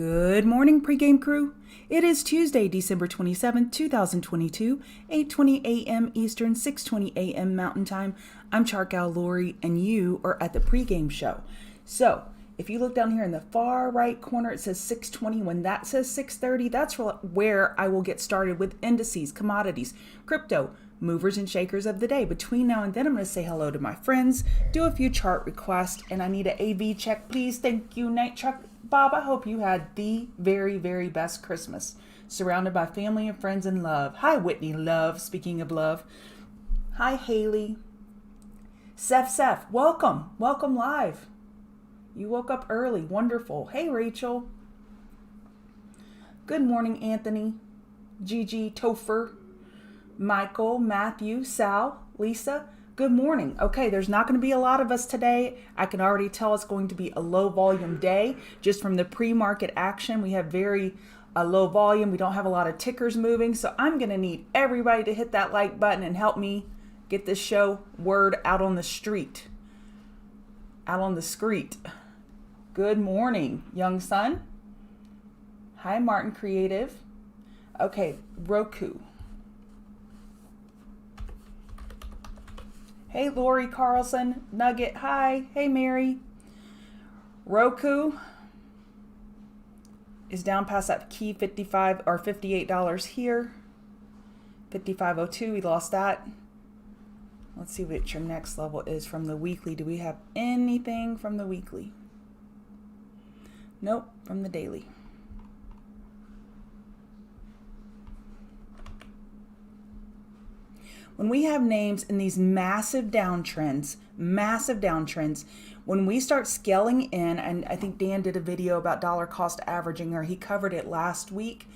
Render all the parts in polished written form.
Good morning, pregame crew. It is Tuesday, December 27th, 2022, 8:20 a.m. Eastern, 6:20 a.m. Mountain Time. I'm Chargal Lori, and you are at the pregame show. So, if you look down here in the far right corner, it says 6:20. When that says 6:30, that's where I will get started with indices, commodities, crypto, movers and shakers of the day. Between now and then, I'm going to say hello to my friends, do a few chart requests, and I need an AV check, please. Thank you, Night Truck Bob. I hope you had the very, very best Christmas, surrounded by family and friends and love. Hi, Whitney Love. Speaking of love. Hi, Haley. Seth, welcome. Welcome live. You woke up early. Wonderful. Hey, Rachel. Good morning, Anthony, Gigi, Topher, Michael, Matthew, Sal, Lisa. Good morning. Okay, there's not going to be a lot of us today. I can already tell it's going to be a low volume day. Just from the pre-market action, we have very low volume. We don't have a lot of tickers moving. So I'm going to need everybody to hit that like button and help me get this show word out on the street. Out on the street. Good morning, young son. Hi, Martin Creative. Okay, Roku. Hey, Lori Carlson, Nugget, hi. Hey, Mary. Roku is down past that key $55 or $58 here. $55.02, we lost that. Let's see what your next level is from the weekly. Do we have anything from the weekly? Nope, from the daily. When we have names in these massive downtrends, when we start scaling in, and I think Dan did a video about dollar cost averaging, or he covered it last week.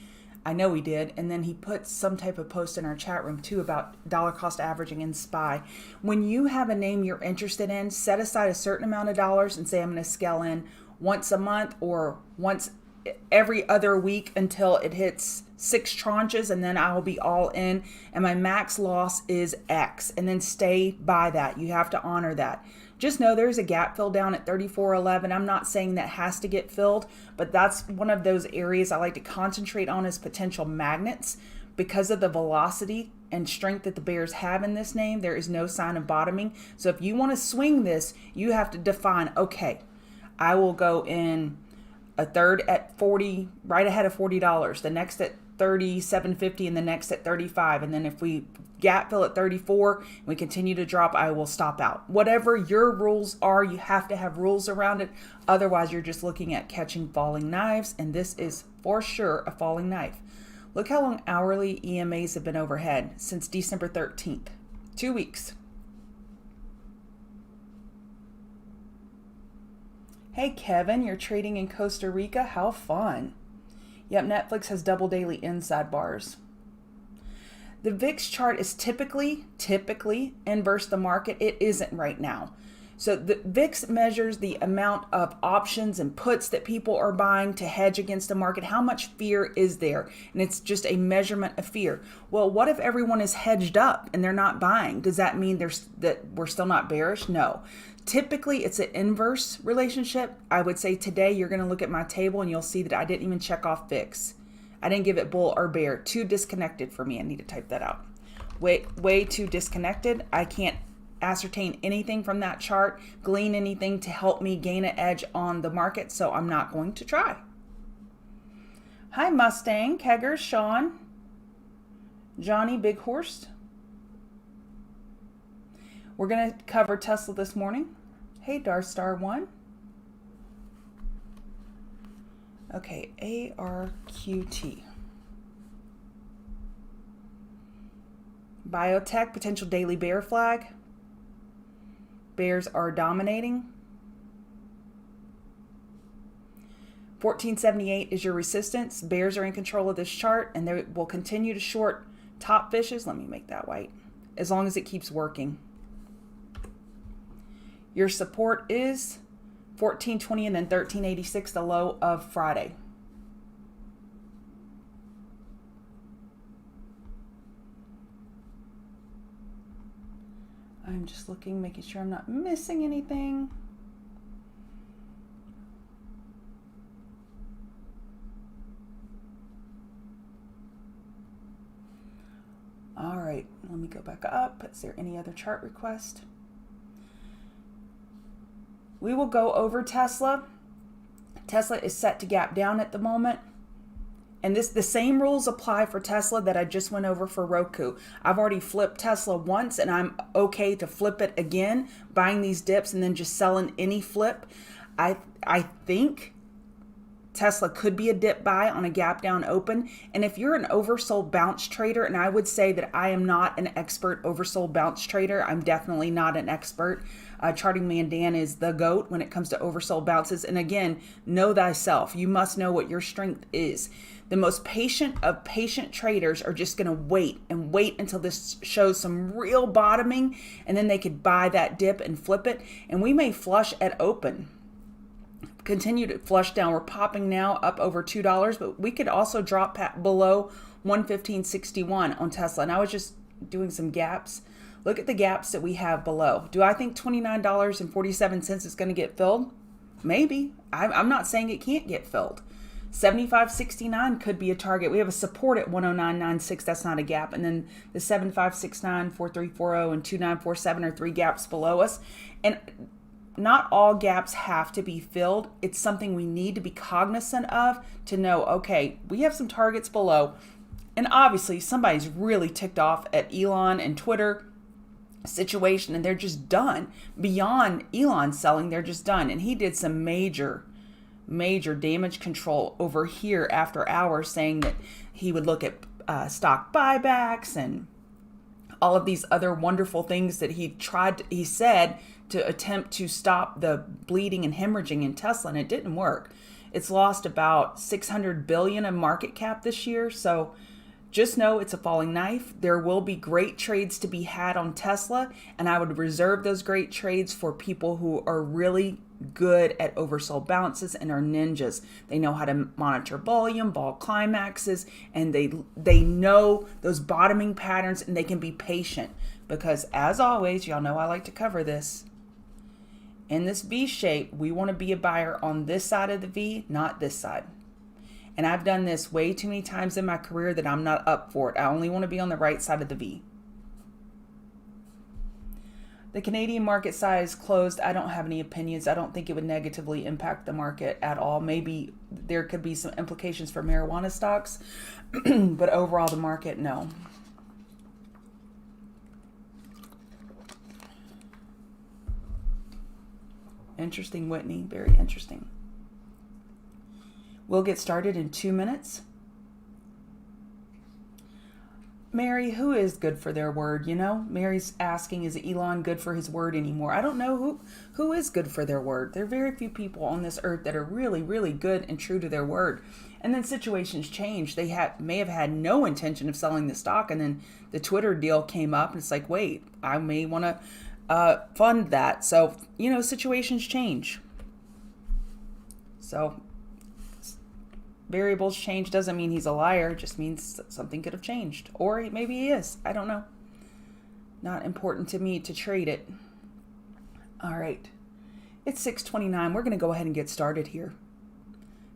I know he did. And then he put some type of post in our chat room too about dollar cost averaging and SPY. When you have a name you're interested in, set aside a certain amount of dollars and say, I'm going to scale in once a month or once every other week until it hits 6 tranches, and then I will be all in, and my max loss is X, and then stay by that. You have to honor that. Just know there's a gap fill down at 34.11. I'm not saying that has to get filled, but that's one of those areas I like to concentrate on as potential magnets because of the velocity and strength that the bears have in this name. There is no sign of bottoming. So if you want to swing this, you have to define, okay, I will go in a third at 40, right ahead of $40, the next at 37.50, and the next at 35. And then if we gap fill at 34 and we continue to drop, I will stop out. Whatever your rules are, you have to have rules around it. Otherwise, you're just looking at catching falling knives, and this is for sure a falling knife. Look how long hourly EMAs have been overhead since December 13th. 2 weeks. Hey, Kevin, you're trading in Costa Rica? How fun. Yep, Netflix has double daily inside bars. The VIX chart is typically inverse the market. It isn't right now. So the VIX measures the amount of options and puts that people are buying to hedge against the market. How much fear is there? And it's just a measurement of fear. Well, what if everyone is hedged up and they're not buying? Does that mean that we're still not bearish? No. Typically, it's an inverse relationship. I would say today you're going to look at my table and you'll see that I didn't even check off VIX. I didn't give it bull or bear. Too disconnected for me. I need to type that out. Way too disconnected. I can't ascertain anything from that chart, glean anything to help me gain an edge on the market, so I'm not going to try. Hi, Mustang, Keggers, Sean, Johnny Big Horse. We're going to cover Tesla this morning. Hey, Darth Star 1. Okay, ARQT. Biotech, potential daily bear flag. Bears are dominating. 1478 is your resistance. Bears are in control of this chart, and they will continue to short top fishes. Let me make that white. As long as it keeps working. Your support is 1420 and then 1386, the low of Friday. I'm just looking, making sure I'm not missing anything. All right, let me go back up. Is there any other chart request? We will go over Tesla. Tesla is set to gap down at the moment. And the same rules apply for Tesla that I just went over for Roku. I've already flipped Tesla once, and I'm okay to flip it again, buying these dips and then just selling any flip. I think Tesla could be a dip buy on a gap down open. And if you're an oversold bounce trader, and I would say that I am not an expert oversold bounce trader, I'm definitely not an expert. Charting Man Dan is the GOAT when it comes to oversold bounces. And again, know thyself. You must know what your strength is. The most patient of patient traders are just going to wait until this shows some real bottoming, and then they could buy that dip and flip it. And we may flush at open. Continue to flush down. We're popping now up over $2, but we could also drop below 115.61 on Tesla. And I was just doing some gaps. Look at the gaps that we have below. Do I think $29.47 is going to get filled? Maybe. I'm not saying it can't get filled. 75.69 could be a target. We have a support at 109.96. That's not a gap. And then the 75.69, 4340, and 2947 are three gaps below us. And not all gaps have to be filled. It's something we need to be cognizant of to know, okay, we have some targets below. And obviously somebody's really ticked off at Elon and Twitter situation, and they're just done. Beyond Elon selling, they're just done. And he did some major damage control over here after hours, saying that he would look at stock buybacks and all of these other wonderful things that he said to attempt to stop the bleeding and hemorrhaging in Tesla, and it didn't work. It's lost about $600 billion in market cap this year. So just know it's a falling knife. There will be great trades to be had on Tesla, and I would reserve those great trades for people who are really good at oversold bounces and are ninjas. They know how to monitor volume, vol climaxes, and they know those bottoming patterns, and they can be patient because, as always, y'all know I like to cover this. In this V shape, we want to be a buyer on this side of the V, not this side. And I've done this way too many times in my career that I'm not up for it. I only want to be on the right side of the V. The Canadian market size closed. I don't have any opinions. I don't think it would negatively impact the market at all. Maybe there could be some implications for marijuana stocks, but overall the market, no. Interesting, Whitney. Very interesting. We'll get started in 2 minutes. Mary, who is good for their word? You know, Mary's asking, is Elon good for his word anymore? I don't know who is good for their word. There are very few people on this earth that are really, really good and true to their word. And then situations change. They may have had no intention of selling the stock, and then the Twitter deal came up, and it's like, wait, I may want to fund that. So, you know, situations change. So variables change doesn't mean he's a liar. It just means something could have changed. Or maybe he is. I don't know. Not important to me to trade it. All right. It's 6:29. We're going to go ahead and get started here.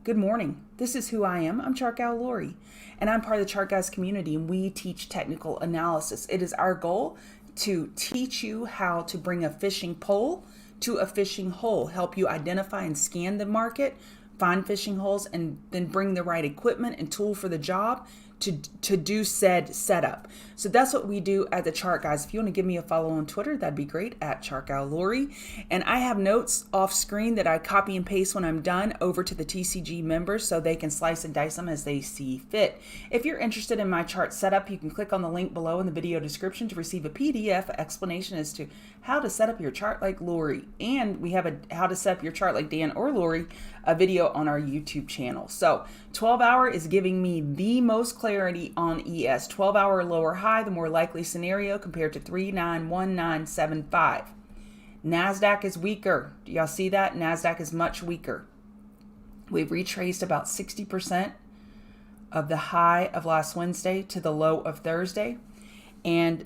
Good morning. This is who I am. I'm Chart Gal Lori, and I'm part of the Chart Guys community, and we teach technical analysis. It is our goal to teach you how to bring a fishing pole to a fishing hole, help you identify and scan the market, find fishing holes, and then bring the right equipment and tool for the job to do said setup. So that's what we do at the Chart Guys. If you want to give me a follow on Twitter, that'd be great, at ChartGalLori. And I have notes off screen that I copy and paste when I'm done over to the TCG members so they can slice and dice them as they see fit. If you're interested in my chart setup, you can click on the link below in the video description to receive a PDF explanation as to how to set up your chart like Lori. And we have a how to set up your chart like Dan or Lori, a video on our YouTube channel. So 12 hour is giving me the most clarity on ES. 12 hour lower high, the more likely scenario compared to 391975. NASDAQ is weaker. Do y'all see that? NASDAQ is much weaker. We've retraced about 60% of the high of last Wednesday to the low of Thursday. And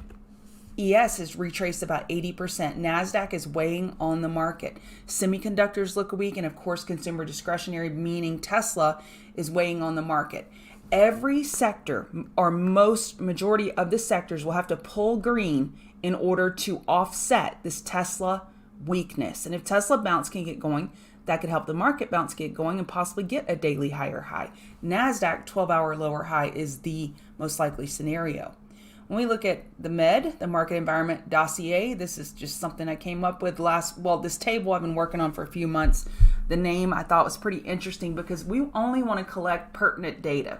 ES is retraced about 80%. NASDAQ is weighing on the market. Semiconductors look weak, and of course, consumer discretionary, meaning Tesla, is weighing on the market. Every sector or most majority of the sectors will have to pull green in order to offset this Tesla weakness. And if Tesla bounce can get going, that could help the market bounce get going and possibly get a daily higher high. NASDAQ 12-hour lower high is the most likely scenario. When we look at the MED, the Market Environment Dossier, this is just something I came up with this table I've been working on for a few months. The name I thought was pretty interesting because we only want to collect pertinent data.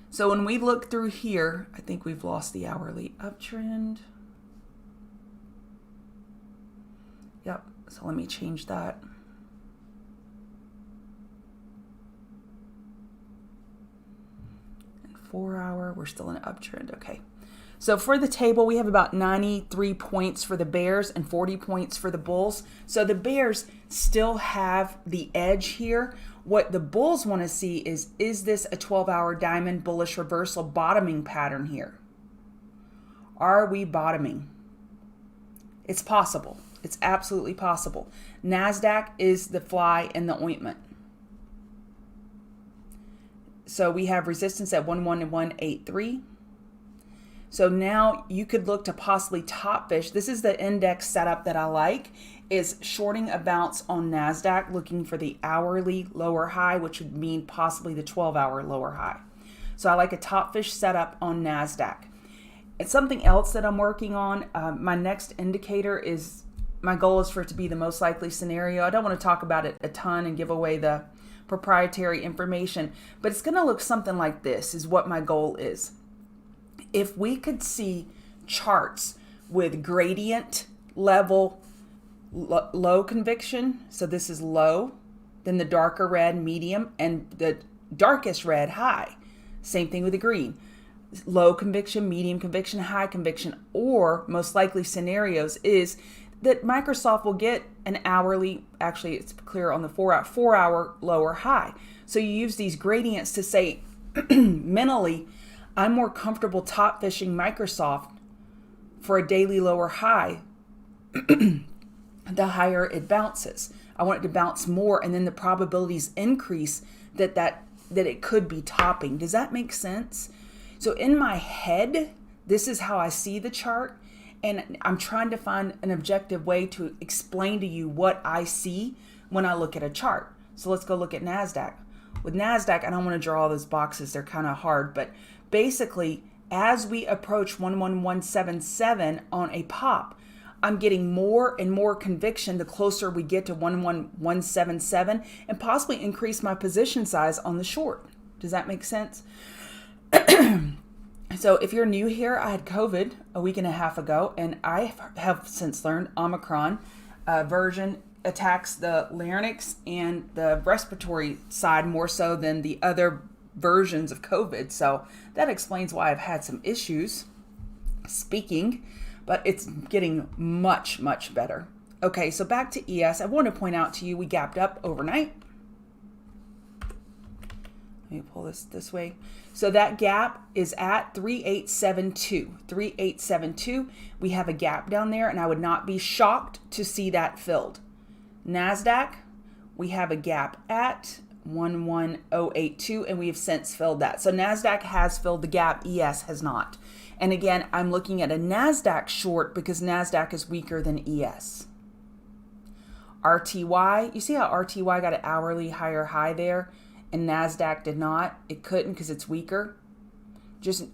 So when we look through here, I think we've lost the hourly uptrend. Yep, so let me change that. And 4 hour, we're still in an uptrend, okay. So for the table, we have about 93 points for the bears and 40 points for the bulls. So the bears still have the edge here. What the bulls want to see is this a 12-hour diamond bullish reversal bottoming pattern here? Are we bottoming? It's possible. It's absolutely possible. NASDAQ is the fly in the ointment. So we have resistance at 11183. So now you could look to possibly top fish. This is the index setup that I like, is shorting a bounce on NASDAQ, looking for the hourly lower high, which would mean possibly the 12-hour lower high. So I like a top fish setup on NASDAQ. It's something else that I'm working on. My next indicator is, my goal is for it to be the most likely scenario. I don't want to talk about it a ton and give away the proprietary information, but it's going to look something like this is what my goal is. If we could see charts with gradient level low conviction, so this is low, then the darker red medium, and the darkest red high. Same thing with the green. Low conviction, medium conviction, high conviction, or most likely scenarios is that Microsoft will get an hourly, actually it's clear on the 4 hour lower high. So you use these gradients to say mentally, I'm more comfortable top fishing Microsoft for a daily lower high the higher it bounces. I want it to bounce more, and then the probabilities increase that it could be topping. Does that make sense? So in my head, this is how I see the chart, and I'm trying to find an objective way to explain to you what I see when I look at a chart. So let's go look at NASDAQ. With NASDAQ, I don't want to draw all those boxes. They're kind of hard, but basically, as we approach 11177 on a pop, I'm getting more and more conviction the closer we get to 11177 and possibly increase my position size on the short. Does that make sense? So if you're new here, I had COVID a week and a half ago, and I have since learned Omicron version attacks the larynx and the respiratory side more so than the other versions of COVID. So that explains why I've had some issues speaking, but it's getting much, much better. Okay, so back to ES. I want to point out to you, we gapped up overnight. Let me pull this way. So that gap is at 3872. 3872. We have a gap down there, and I would not be shocked to see that filled. NASDAQ, we have a gap at 11082, and we have since filled that. So NASDAQ has filled the gap, ES has not. And again, I'm looking at a NASDAQ short because NASDAQ is weaker than ES. RTY, you see how RTY got an hourly higher high there and NASDAQ did not? It couldn't because it's weaker. Just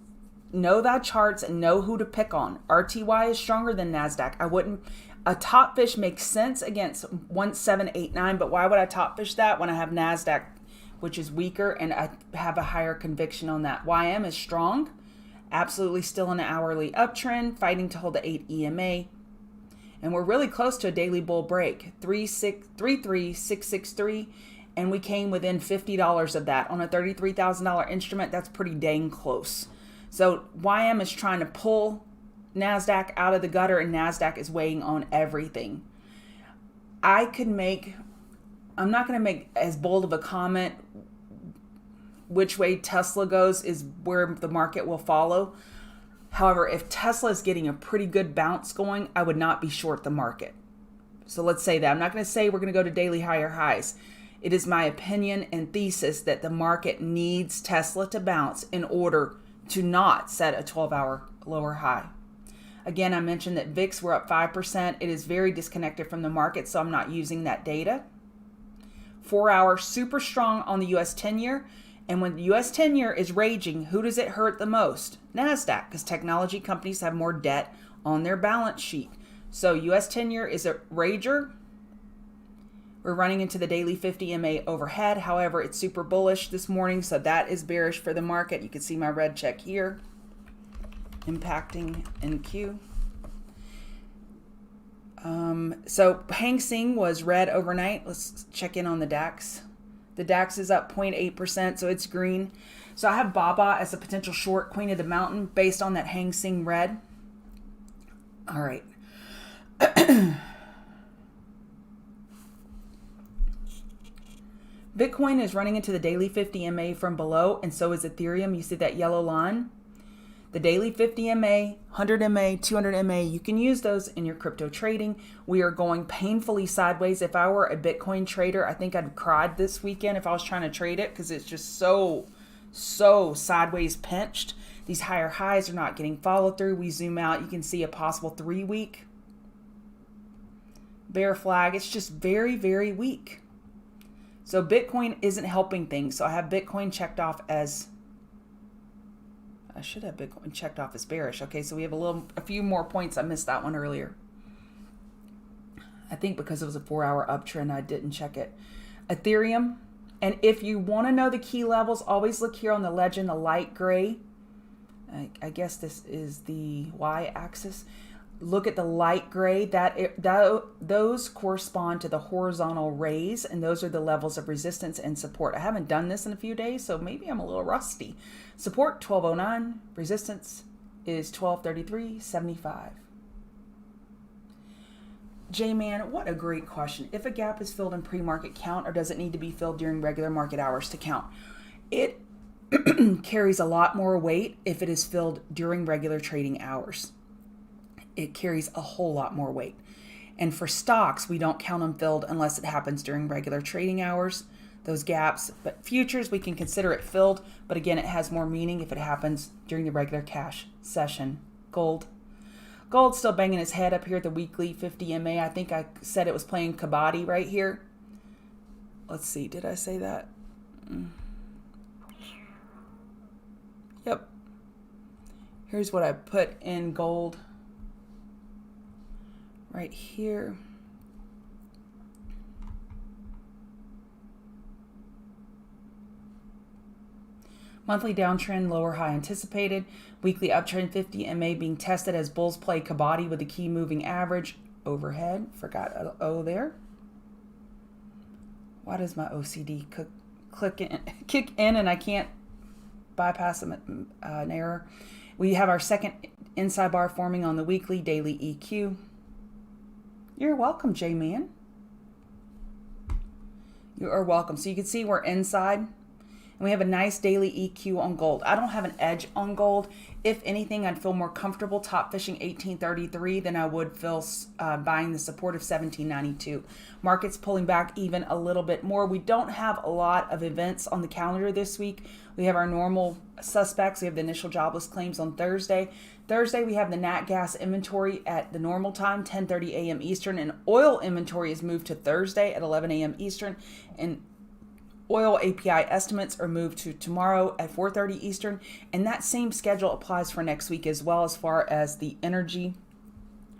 know that charts and know who to pick on. RTY is stronger than NASDAQ. I wouldn't. A top fish makes sense against 1789, but why would I top fish that when I have NASDAQ, which is weaker, and I have a higher conviction on that? YM is strong, absolutely still in an hourly uptrend, fighting to hold the 8 EMA, and we're really close to a daily bull break, 33663, and we came within $50 of that on a $33,000 instrument. That's pretty dang close. So YM is trying to pull NASDAQ out of the gutter, and NASDAQ is weighing on everything. I'm not going to make as bold of a comment. Which way Tesla goes is where the market will follow. However, if Tesla is getting a pretty good bounce going, I would not be short the market. So let's say that. I'm not going to say we're going to go to daily higher highs. It is my opinion and thesis that the market needs Tesla to bounce in order to not set a 12-hour lower high. Again, I mentioned that VIX were up 5%. It is very disconnected from the market, so I'm not using that data. 4-hour super strong on the US 10-year. And when the US 10-year is raging, who does it hurt the most? NASDAQ, because technology companies have more debt on their balance sheet. So US 10-year is a rager. We're running into the daily 50 MA overhead. However, it's super bullish this morning, so that is bearish for the market. You can see my red check here impacting NQ. So Hang Seng was red overnight. Let's check in on the DAX. The DAX is up 0.8%, so it's green. So I have Baba as a potential short, Queen of the Mountain, based on that Hang Seng red. All right. Bitcoin is running into the daily 50 MA from below, and so is Ethereum. You see that yellow line? The daily 50 MA, 100 MA, 200 MA, you can use those in your crypto trading. We are going painfully sideways. If I were a Bitcoin trader, I think I'd cried this weekend if I was trying to trade it, because it's just so sideways pinched. These higher highs are not getting followed through. We zoom out, you can see a possible 3-week bear flag. It's just very, very weak. So Bitcoin isn't helping things. So I have Bitcoin checked off as, I should have Bitcoin checked off as bearish. Okay, so we have a few more points. I missed that one earlier. I think because it was a 4-hour uptrend, I didn't check it. Ethereum, and if you want to know the key levels, always look here on the legend, the light gray. I guess this is the y-axis. Look at the light gray. Those correspond to the horizontal rays, and those are the levels of resistance and support. I haven't done this in a few days, so maybe I'm a little rusty. Support 1209, resistance is 1233.75. J-Man, what a great question. If a gap is filled in pre-market, count, or does it need to be filled during regular market hours to count? It carries a lot more weight if it is filled during regular trading hours. It carries a whole lot more weight. And for stocks, we don't count them filled unless it happens during regular trading hours, those gaps. But futures, we can consider it filled, but again, it has more meaning if it happens during the regular cash session. Gold's still banging his head up here at the weekly 50 MA. I think I said it was playing commodity right here. Let's see, did I say that? Yep. Here's what I put in gold. Right here. Monthly downtrend, lower high anticipated. Weekly uptrend 50 MA being tested as bulls play kabaddi with the key moving average. Overhead. Forgot an O there. Why does my OCD kick in and I can't bypass an error? We have our second inside bar forming on the weekly, daily EQ. You're welcome, J-Man. You are welcome. So you can see we're inside. And we have a nice daily EQ on gold. I don't have an edge on gold. If anything, I'd feel more comfortable top fishing 1833 than I would feel buying the support of 1792. Market's pulling back even a little bit more. We don't have a lot of events on the calendar this week. We have our normal suspects. We have the initial jobless claims on Thursday. Thursday, we have the nat gas inventory at the normal time, 10:30 a.m. Eastern, and oil inventory is moved to Thursday at 11 a.m. Eastern, and oil API estimates are moved to tomorrow at 4:30 Eastern, and that same schedule applies for next week as well, as far as the energy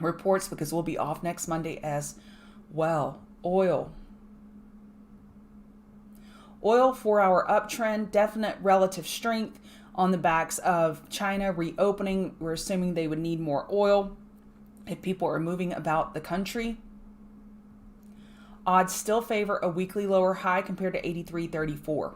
reports, because we'll be off next Monday as well. Oil 4-hour uptrend, definite relative strength on the backs of China reopening. We're assuming they would need more oil if people are moving about the country. Odds still favor a weekly lower high compared to 83.34.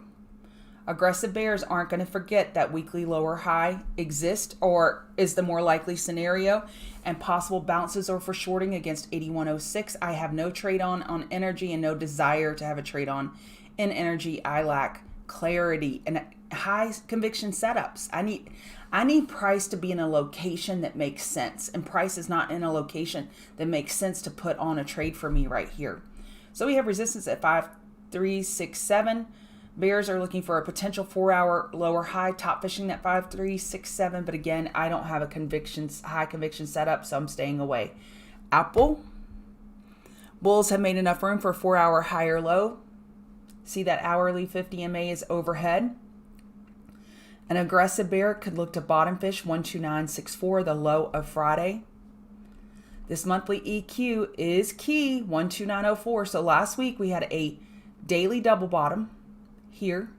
Aggressive bears aren't going to forget that weekly lower high exists or is the more likely scenario, and possible bounces or for shorting against 81.06. I have no trade on energy and no desire to have a trade on in energy. I lack clarity and high conviction setups. I need price to be in a location that makes sense, and price is not in a location that makes sense to put on a trade for me right here. So we have resistance at 5367. Bears are looking for a potential 4-hour lower high, top fishing that 5367. But again, I don't have a high conviction setup, so I'm staying away. Apple. Bulls have made enough room for a 4-hour higher low. See that hourly 50 MA is overhead. An aggressive bear could look to bottom fish 12964, the low of Friday. This monthly EQ is key, 12904. So last week we had a daily double bottom here,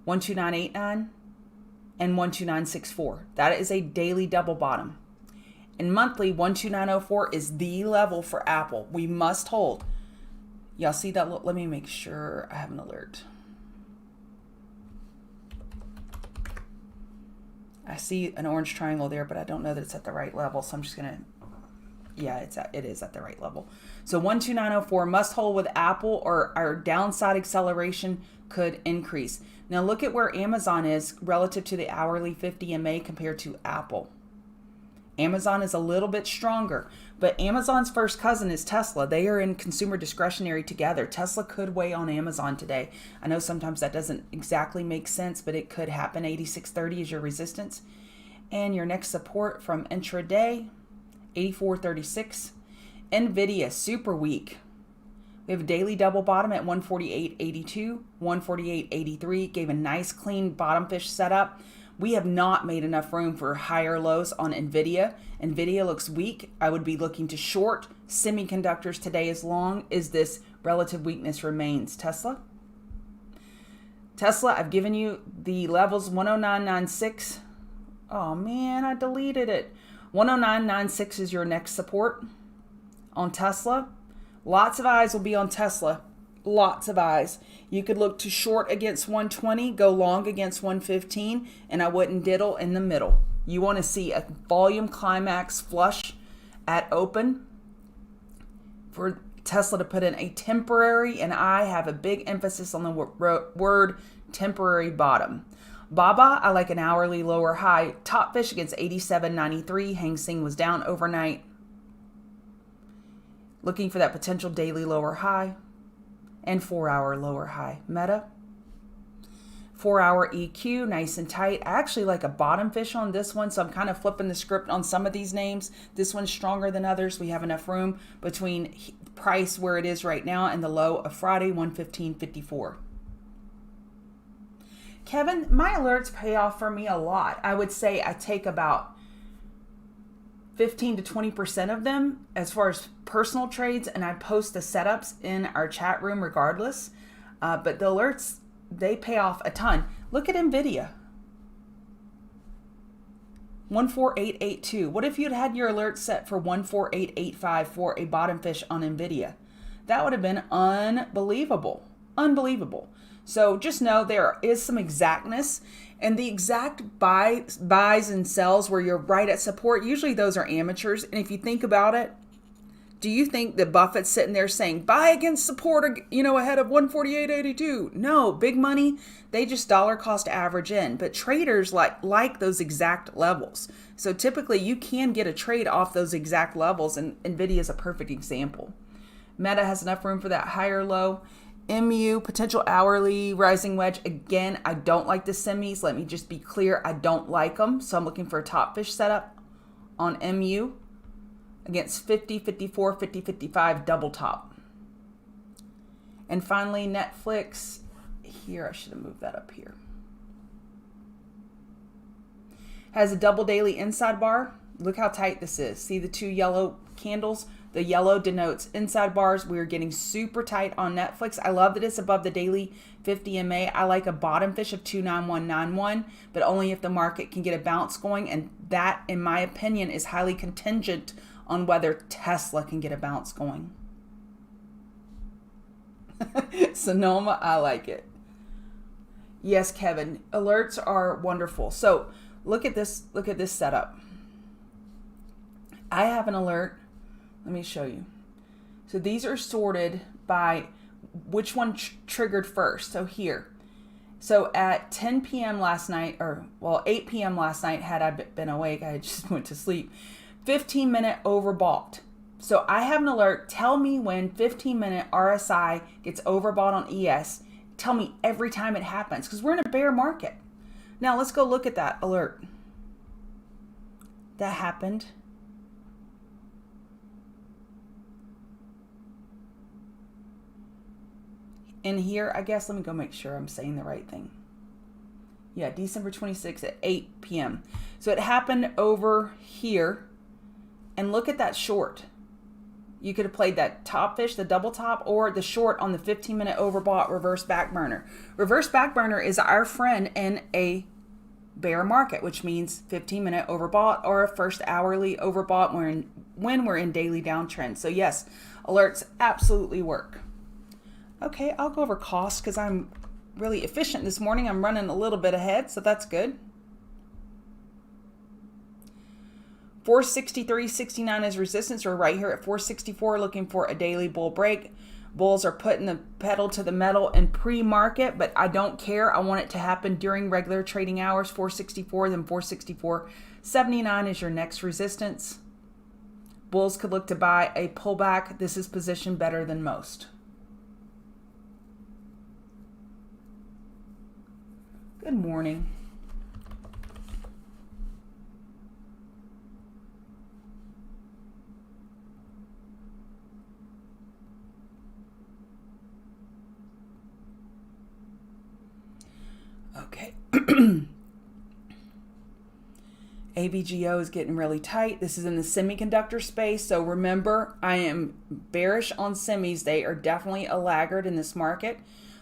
12989 and 12964. That is a daily double bottom. And monthly 12904 is the level for Apple. We must hold. Y'all see that? Let me make sure I have an alert. I see an orange triangle there, but I don't know that it's at the right level, so I'm just gonna, yeah, it is at the right level. So 12904 must hold with Apple, or our downside acceleration could increase. Now look at where Amazon is relative to the hourly 50 MA compared to Apple. Amazon is a little bit stronger, but Amazon's first cousin is Tesla. They are in consumer discretionary together. Tesla could weigh on Amazon today. I know sometimes that doesn't exactly make sense, but it could happen. 8630 is your resistance. And your next support from intraday, 8436. NVIDIA, super weak. We have a daily double bottom at 148.82, 148.83. Gave a nice clean bottom fish setup. We have not made enough room for higher lows on NVIDIA. NVIDIA looks weak. I would be looking to short semiconductors today as long as this relative weakness remains. Tesla, I've given you the levels 109.96. Oh man, I deleted it. 109.96 is your next support on Tesla. Lots of eyes will be on Tesla. Lots of eyes. You could look to short against 120, go long against 115, and I wouldn't diddle in the middle. You want to see a volume climax flush at open for Tesla to put in a temporary, and I have a big emphasis on the word temporary bottom. Baba, I like an hourly lower high. Top fish against 87.93. Hang Seng was down overnight. Looking for that potential daily lower high and 4-hour lower high. Meta, 4-hour EQ, nice and tight. I actually like a bottom fish on this one, so I'm kind of flipping the script on some of these names. This one's stronger than others. We have enough room between price where it is right now and the low of Friday, 115.54. Kevin, my alerts pay off for me a lot. I would say I take about 15 to 20% of them as far as personal trades, and I post the setups in our chat room regardless. But the alerts, they pay off a ton. Look at NVIDIA. 14882. What if you'd had your alert set for 14885 for a bottom fish on NVIDIA? That would have been unbelievable. Unbelievable. So just know there is some exactness, and the exact buys and sells where you're right at support, usually those are amateurs. And if you think about it, do you think that Buffett's sitting there saying buy against support, ahead of 148.82? No, big money, they just dollar cost average in. But traders like those exact levels. So typically you can get a trade off those exact levels, and NVIDIA is a perfect example. Meta has enough room for that higher low. MU, potential hourly rising wedge. Again, I don't like the semis. Let me just be clear. I don't like them. So I'm looking for a top fish setup on MU against 50, 54, 50, 55 double top. And finally, Netflix. Here, I should have moved that up here. Has a double daily inside bar. Look how tight this is. See the two yellow candles? The yellow denotes inside bars. We're getting super tight on Netflix. I love that it's above the daily 50 MA. I like a bottom fish of 29191, but only if the market can get a bounce going. And that, in my opinion, is highly contingent on whether Tesla can get a bounce going. Sonoma, I like it. Yes, Kevin, alerts are wonderful. So look at this setup. I have an alert. Let me show you. So these are sorted by which one triggered first. So here. So at 10 p.m. last night, 8 p.m. last night, had I been awake, I just went to sleep. 15-minute overbought. So I have an alert. Tell me when 15-minute RSI gets overbought on ES. Tell me every time it happens, because we're in a bear market. Now let's go look at that alert. That happened. In here, I guess, let me go make sure I'm saying the right thing. Yeah, December 26th at 8 p.m. So it happened over here. And look at that short. You could have played that top fish, the double top, or the short on the 15-minute overbought reverse back burner. Reverse back burner is our friend in a bear market, which means 15-minute overbought or a first hourly overbought when we're in daily downtrend. So yes, alerts absolutely work. Okay, I'll go over cost because I'm really efficient this morning. I'm running a little bit ahead, so that's good. 463.69 is resistance. We're right here at 464 looking for a daily bull break. Bulls are putting the pedal to the metal in pre-market, but I don't care. I want it to happen during regular trading hours. 464, then 464.79 is your next resistance. Bulls could look to buy a pullback. This is positioned better than most. Good morning. Okay. AVGO is getting really tight. This is in the semiconductor space. So remember, I am bearish on semis. They are definitely a laggard in this market.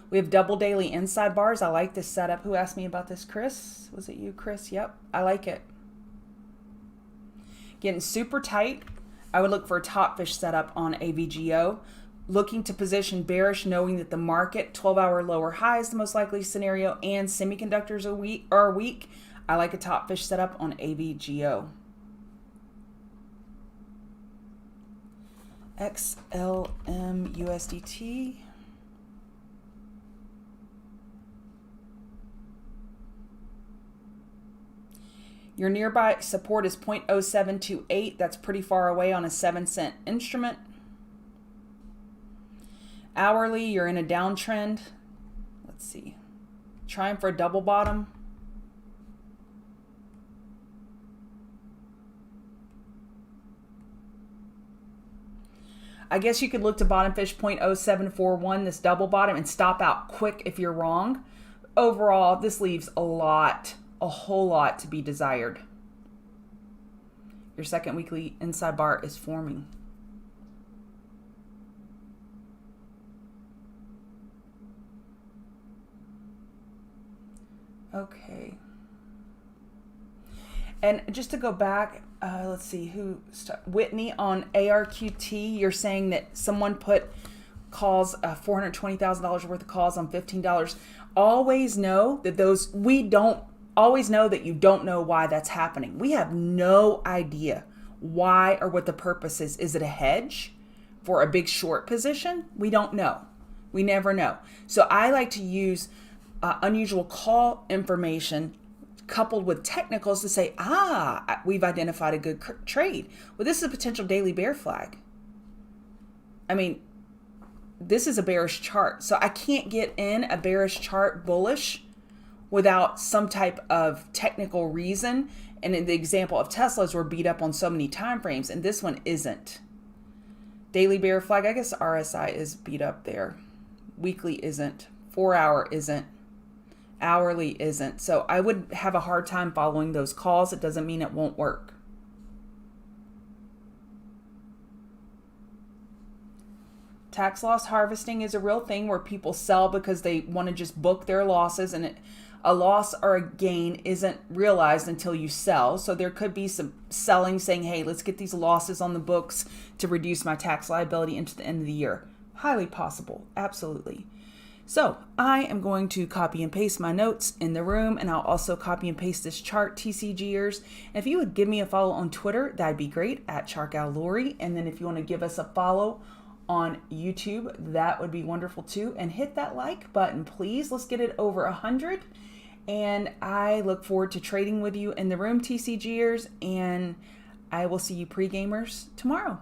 We have double daily inside bars. I like this setup. Who asked me about this, Chris? Was it you, Chris? Yep, I like it. Getting super tight. I would look for a top fish setup on AVGO. Looking to position bearish, knowing that the market 12-hour lower high is the most likely scenario, and semiconductors are weak. I like a top fish setup on AVGO. XLM USDT. Your nearby support is 0.0728. That's pretty far away on a 7-cent instrument. Hourly, you're in a downtrend. Let's see. Trying for a double bottom. I guess you could look to bottom fish 0.0741, this double bottom, and stop out quick if you're wrong. Overall, this leaves a whole lot to be desired. Your second weekly inside bar is forming. Okay. And just to go back, let's see Whitney on ARQT, you're saying that someone put calls, $420,000 worth of calls on $15. Always know that always know that you don't know why that's happening. We have no idea why or what the purpose is. Is it a hedge for a big short position? We don't know. We never know. So I like to use unusual call information coupled with technicals to say, we've identified a good trade. Well, this is a potential daily bear flag. I mean, this is a bearish chart. So I can't get in a bearish chart bullish without some type of technical reason. And in the example of Tesla's, we're beat up on so many time frames, and this one isn't. Daily bear flag, I guess RSI is beat up there. Weekly isn't. 4-hour isn't. Hourly isn't. So I would have a hard time following those calls. It doesn't mean it won't work. Tax loss harvesting is a real thing where people sell because they want to just book their losses, and a loss or a gain isn't realized until you sell. So there could be some selling saying, hey, let's get these losses on the books to reduce my tax liability into the end of the year. Highly possible. Absolutely. So I am going to copy and paste my notes in the room, and I'll also copy and paste this chart, TCGers. And if you would give me a follow on Twitter, that'd be great, at @CharkAlLori. And then if you want to give us a follow on YouTube, that would be wonderful too. And hit that like button, please. Let's get it over 100. And I look forward to trading with you in the room, TCGers, and I will see you pre-gamers tomorrow.